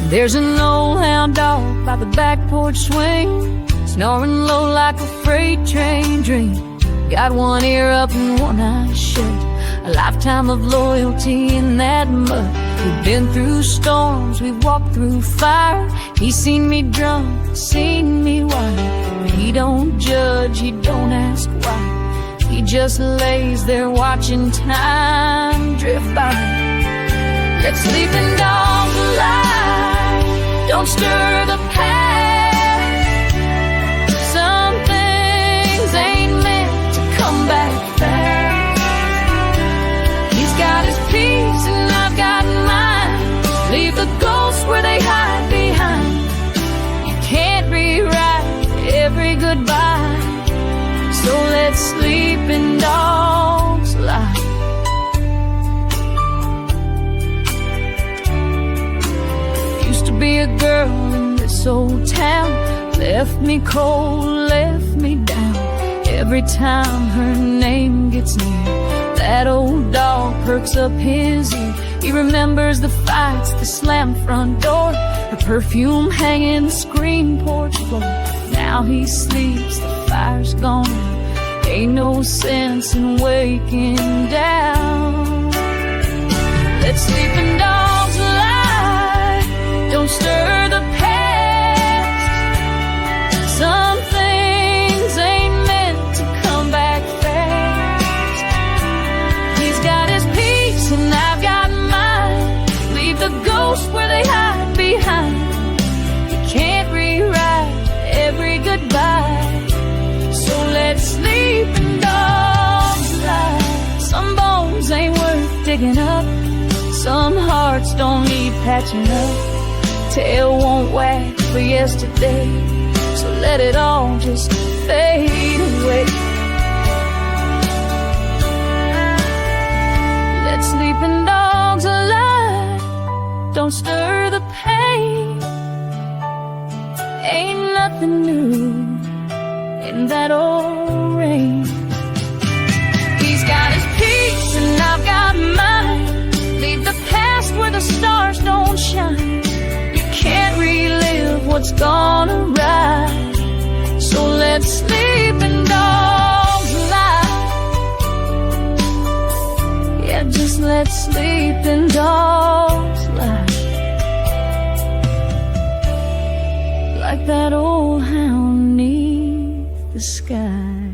There's an old hound dog by the back porch swing, snoring low like a freight train dream. Got one ear up and one eye shut, a lifetime of loyalty in that mud. We've been through storms, we've walked through fire. He's seen me drunk, seen me wild. He don't judge, he don't ask why. He just lays there watching time drift by. Let sleeping dogs lie, don't stir the past. Some things ain't meant to come back fast. He's got his peace and I've got mine. Leave the ghosts where they hide behind. You can't rewrite every goodbye, so let sleeping dogs lie. Used to be a girl in this old town, left me cold, left me down. Every time her name gets near, that old dog perks up his ear. He remembers the fights, the slammed front door, her perfume hanging the screen porch floor. Now he sleeps, the fire's gone out. Ain't no sense in waking down. Let sleeping dogs lie, don't stir the past. Some things ain't meant to come back fast. He's got his peace and I've got mine. Leave the ghosts where they hide behind. You can't rewrite every goodbye, so let sleeping dogs lie. Some bones ain't worth digging up, some hearts don't need patching up. Tail won't wag for yesterday, so let it all just fade away. Let sleeping dogs lie, don't stir the pain. Ain't nothing new in that old rain. He's got his peace and I've got mine. Leave the past where the stars don't shine. You can't relive what's gone awry, so let sleeping dogs lie. Yeah, just let sleeping dogs lie. Like that old hound 'neath the sky.